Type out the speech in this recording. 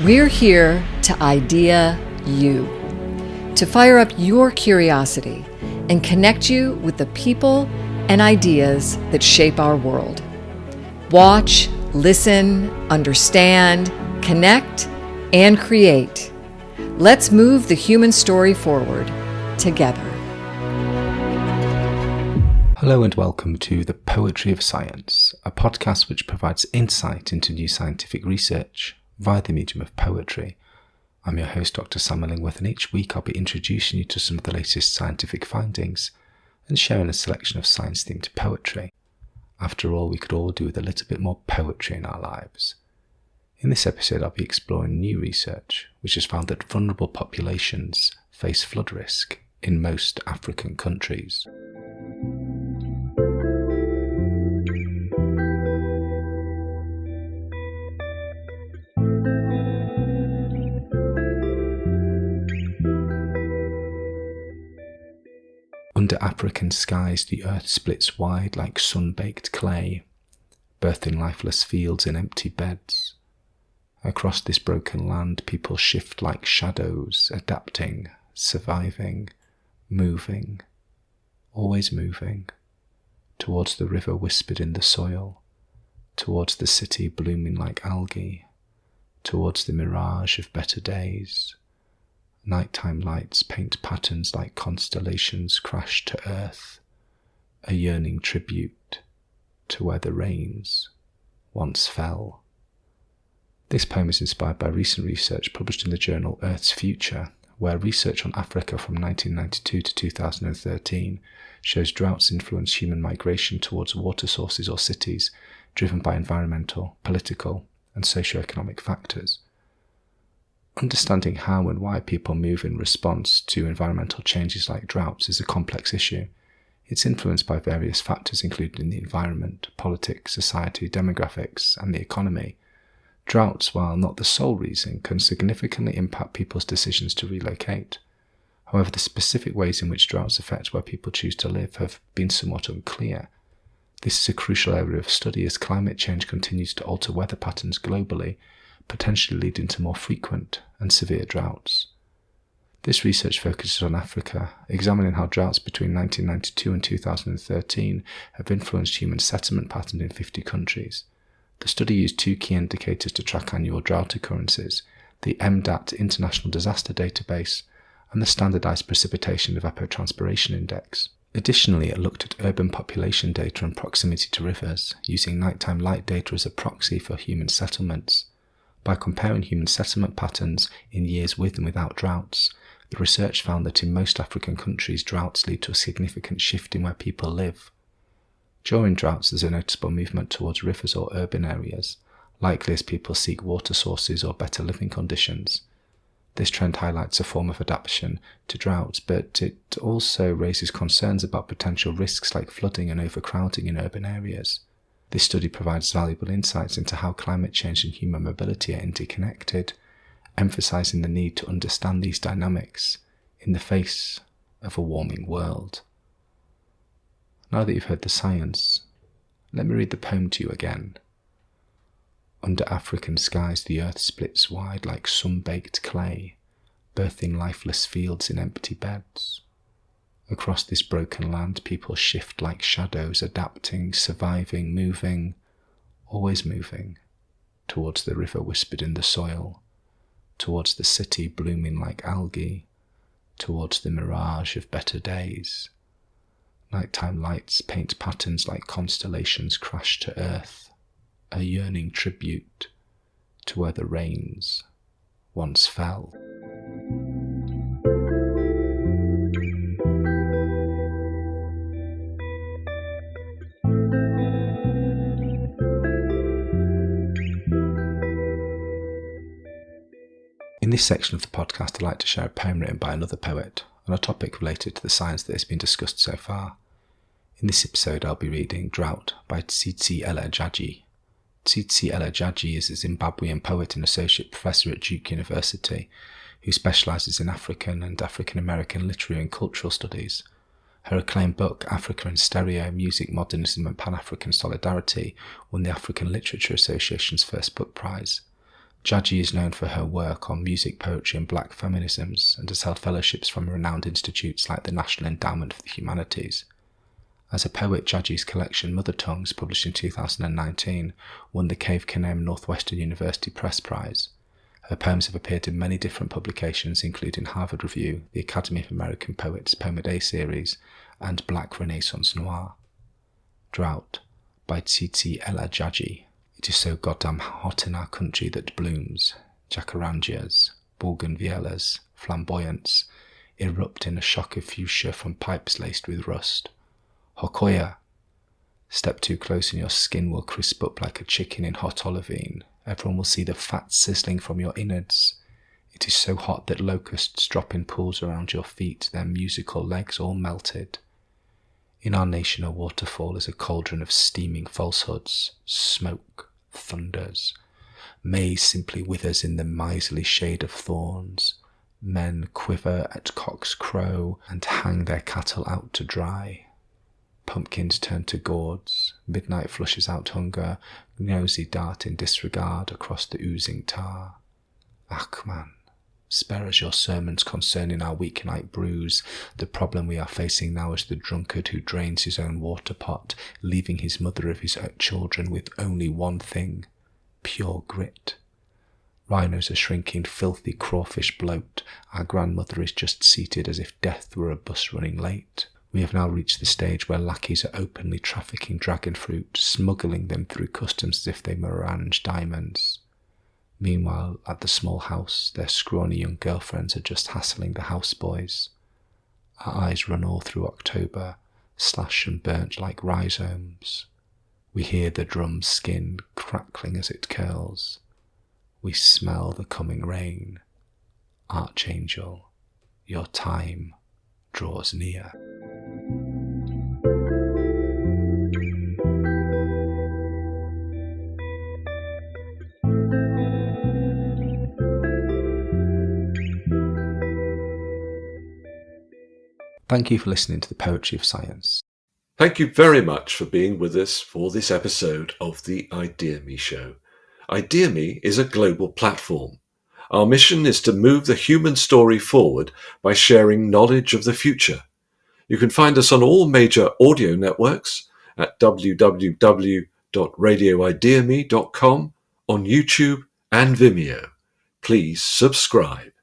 We're here to idea you, to fire up your curiosity and connect you with the people and ideas that shape our world. Watch, listen, understand, connect, and create. Let's move the human story forward together. Hello and welcome to The Poetry of Science, a podcast which provides insight into new scientific research via the medium of poetry. I'm your host, Dr. Sam Illingworth, and each week I'll be introducing you to some of the latest scientific findings and sharing a selection of science-themed poetry. After all, we could all do with a little bit more poetry in our lives. In this episode, I'll be exploring new research which has found that vulnerable populations face flood risk in most African countries. Under African skies, the earth splits wide like sun-baked clay, birthing lifeless fields in empty beds. Across this broken land, people shift like shadows, adapting, surviving, moving, always moving, towards the river whispered in the soil, towards the city blooming like algae, towards the mirage of better days. Nighttime lights paint patterns like constellations crash to earth, a yearning tribute to where the rains once fell. This poem is inspired by recent research published in the journal Earth's Future, where research on Africa from 1992 to 2013 shows droughts influence human migration towards water sources or cities, driven by environmental, political, and socio-economic factors. Understanding how and why people move in response to environmental changes like droughts is a complex issue. It's influenced by various factors including the environment, politics, society, demographics, and the economy. Droughts, while not the sole reason, can significantly impact people's decisions to relocate. However, the specific ways in which droughts affect where people choose to live have been somewhat unclear. This is a crucial area of study as climate change continues to alter weather patterns globally, potentially leading to more frequent and severe droughts. This research focuses on Africa, examining how droughts between 1992 and 2013 have influenced human settlement patterns in 50 countries. The study used two key indicators to track annual drought occurrences: the MDAT International Disaster Database and the Standardized Precipitation Evapotranspiration Index. Additionally, it looked at urban population data and proximity to rivers, using nighttime light data as a proxy for human settlements. By comparing human settlement patterns in years with and without droughts, the research found that in most African countries, droughts lead to a significant shift in where people live. During droughts, there's a noticeable movement towards rivers or urban areas, likely as people seek water sources or better living conditions. This trend highlights a form of adaptation to droughts, but it also raises concerns about potential risks like flooding and overcrowding in urban areas. This study provides valuable insights into how climate change and human mobility are interconnected, emphasizing the need to understand these dynamics in the face of a warming world. Now that you've heard the science, let me read the poem to you again. Under African skies, the earth splits wide like sun-baked clay, birthing lifeless fields in empty beds. Across this broken land, people shift like shadows, adapting, surviving, moving, always moving, towards the river whispered in the soil, towards the city blooming like algae, towards the mirage of better days. Nighttime lights paint patterns like constellations crash to earth, a yearning tribute to where the rains once fell. In this section of the podcast, I'd like to share a poem written by another poet on a topic related to the science that has been discussed so far. In this episode, I'll be reading Drought by Tsitsiela Jagi. Tsitsiela Jagi is a Zimbabwean poet and associate professor at Duke University who specialises in African and African American literary and cultural studies. Her acclaimed book, Africa in Stereo, Music, Modernism and Pan-African Solidarity, won the African Literature Association's first book prize. Jaji is known for her work on music, poetry and black feminisms, and has held fellowships from renowned institutes like the National Endowment for the Humanities. As a poet, Jaji's collection Mother Tongues, published in 2019, won the Cave Canem Northwestern University Press Prize. Her poems have appeared in many different publications, including Harvard Review, the Academy of American Poets Poem a Day series, and Black Renaissance Noir. Drought, by Tsitsi Ella Jaji. It is so goddamn hot in our country that blooms, jacarandas, bougainvilleas, flamboyants, erupt in a shock of fuchsia from pipes laced with rust. Hokoya! Step too close and your skin will crisp up like a chicken in hot olivine. Everyone will see the fat sizzling from your innards. It is so hot that locusts drop in pools around your feet, their musical legs all melted. In our nation a waterfall is a cauldron of steaming falsehoods. Smoke thunders. Maize simply withers in the miserly shade of thorns. Men quiver at cock's crow and hang their cattle out to dry. Pumpkins turn to gourds, midnight flushes out hunger, nosy dart in disregard across the oozing tar. Achman, spare us your sermons concerning our weeknight brews. The problem we are facing now is the drunkard who drains his own water pot, leaving his mother of his children with only one thing, pure grit. Rhinos are shrinking, filthy crawfish bloat. Our grandmother is just seated as if death were a bus running late. We have now reached the stage where lackeys are openly trafficking dragon fruit, smuggling them through customs as if they were orange diamonds. Meanwhile, at the small house, their scrawny young girlfriends are just hassling the houseboys. Our eyes run all through October, slashed and burnt like rhizomes. We hear the drum's skin crackling as it curls. We smell the coming rain. Archangel, your time draws near. Thank you for listening to the Poetry of Science. Thank you very much for being with us for this episode of the ideaXme Show. ideaXme is a global platform. Our mission is to move the human story forward by sharing knowledge of the future. You can find us on all major audio networks at www.radioideaXme.com, on YouTube and Vimeo. Please subscribe.